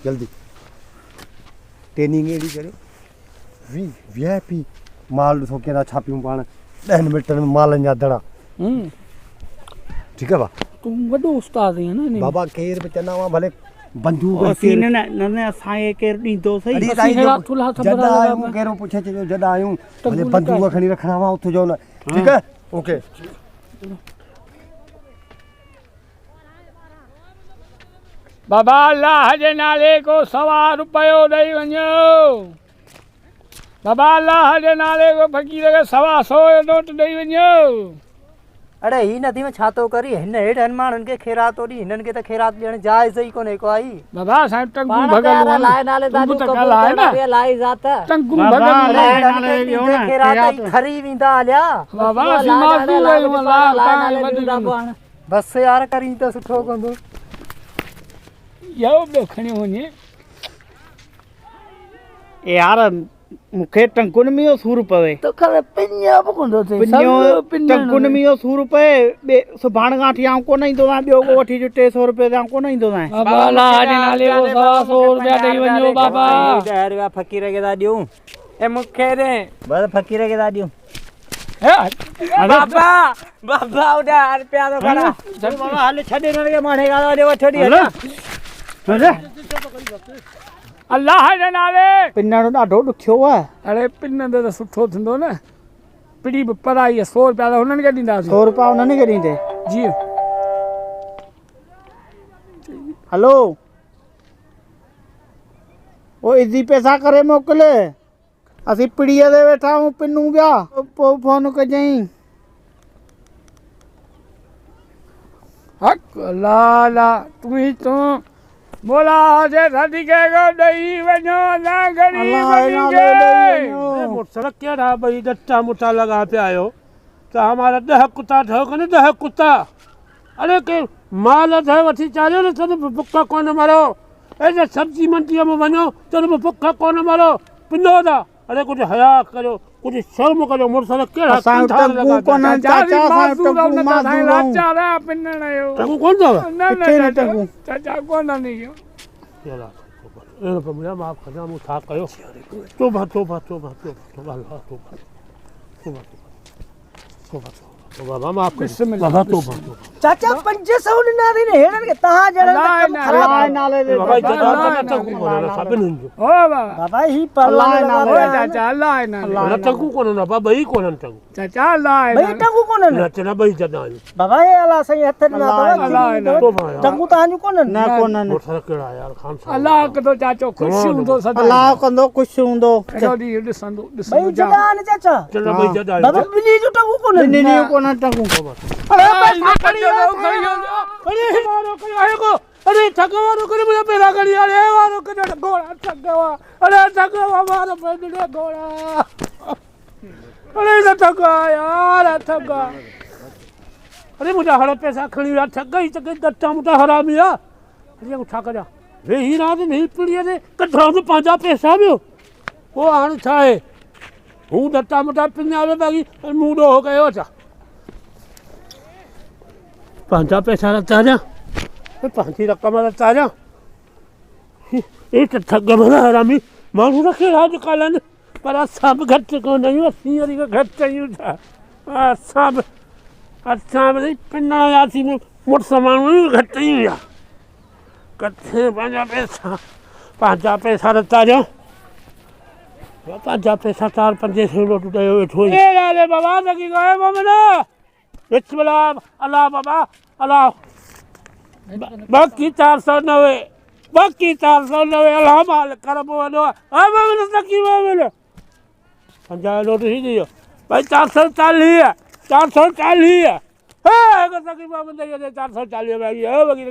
जल्दी ट्रेनिंग एडी करो वीआईपी माल सोके ना छापियूं पाण 10 मिनट में माल जा दड़ा ठीक है बा तू वडो उस्ताद है ना बाबा केर पे चना वा भले बंदूक सीन न असाए केर दींदो सही जदा आयूं केरो पूछे जो जदा आयूं भले बंदूक खणी रखना वा उठ जो ना ठीक है ओके बाबा अल्लाह जे नाले को 100 रुपयो ॾेई वञो बाबा अल्लाह जे नाले को फ़कीर खे 100 जो नोट ॾेई वञो अरे ही नदी में छा तो करी हिन हेठ हनुमान के खैरात ओडी हिनन के त खैरात ॾियण जायज़ ही कोने को आई बाबा साईं टंगू भगल लाए नाले दादू कबूल करे लाई जात टंगू भगल नाले ॾियो खैरात खरी विंदा हलिया बाबा असीं माफ़ी कयूं लाए नाले बस यार करी त सुठो कंदो यो ॿियो खणी वञे यार मूंखे टंकुन में सूर पवे तो खरे पिन्या पकोंदो थे टंकुन में सूर पवे सुभाणे खां वठी आऊं कोन ईंदो आहियां ॿियो को वठी 300 रुपए ते कोन ईंदो आहियां बाबा अल्लाह जे नाले को 100 रुपया ॾेई वञो बाबा 10 रुपया फ़कीर के दा ॾियूं ए मूंखे दे बस फ़कीर के दा ॾियूं बाबा बाबा उड़ा 10 रुपया तो खड़ा चल बाबा हाल छडे न के माणे गा दे वठड़ी अरे अल्लाह जे नाले पिनण ॾाढो ॾुखियो आहे अरे पिन त सुठो थींदो न पिड़ी बि पराई 100 रुपया त हुननि खे ॾींदासीं 100 रुपया हुननि खे ॾींदे जी हलो वो इज़ी पैसा करे मोकिल असीं पिड़ीअ ते वेठा आहियूं पिनूं पिया पोइ फोन कजांइ हक अल्लाह तू मोला जे शादी के गो दई वनो ना गरीब के मोटरसाइकिल केड़ा भाई डट्टा मुट्टा लगा पे आयो तो हमारा 10 कुत्ता ठो कने 10 कुत्ता अरे के माल थे वठी चालियो न तने बुक्का कोन मारो ए सब्जी मंडी में वनो तने बुक्का कोन मारो पिनो दा अरे कुछ हया करो कुछ शर्म करो मोटरसाइकिल केड़ा टंकू कोन चाचा टंकू मादूरा चाचा पिनण आयो टंकू कोन दा न टंकू चाचा कोन नहीं चला ए पमिया माफ करना मु था कयो तोबा तोबा तोबा तोबा अल्लाह तोबा तोबा तोबा बाबा माफ कर बाबा तोबा चाचा 500 ना रे हेड़न के ता जड़ा अल्लाह नाले दे बाबा जदा टंकू कोन ना सब नहीं ओ बाबा ही अल्लाह नाले चाचा अल्लाह नाले टंकू कोन ना बाबा ही कोन टंकू चाचा अल्लाह भाई टंकू कोन ना चला भाई जदा बाबा ये अल्लाह सही हथ ना तोबा टंकू तांजू कोन ना कोन मोटरसाइकिल केड़ा यार खान साहब अल्लाह कदो चाचो खुश हुंदो सदा अल्लाह कंदो खुश हुंदो जदी ॾिसंदो भाई जदा न चाचा चला भाई जदा बाबा बिली जो टंकू कोन नहीं कोन टंकू अरे मारो कयो को अरे ठगवारो करे मुझे पैसा करी अरे मारो कयो घोड़ा ठगवा अरे ठगवा मारो पैसा घोड़ा अरे न ठगा यार ठगा अरे मुझे हर पैसा खणी यार ठग गई तो दट्टा मुटा हरामिया अरे उठा करा वे ही रात नहीं पीड़िए ने कठरा तो 5 पैसा भी वो हाण छा है हूं दट्टा मुटा पिन्यावे बागी मूडो हो गयो छा 5 पैसा रखता जा 5 रकम रखता जा ये तो ठग बना हरामी मानू रखे राज कालन पर सब घट को नहीं सीरी का घट यूं था सब अच्छा नहीं पिन्ना यासी में मोट सामान घट यूं या कथे 5 पैसा रखता जा 5 पैसा 4-5 लोट उठायो बैठो ए रे बाबा लगी गए मोमना बिस्मिल्लाह अल्लाह बाबा अल्लाह बाकी 490 अल्लाह माल करम वनो आ मैं सकी मैं 50 लोट ही दियो भाई 440 है है सकी मैं 440 में गई है बाकी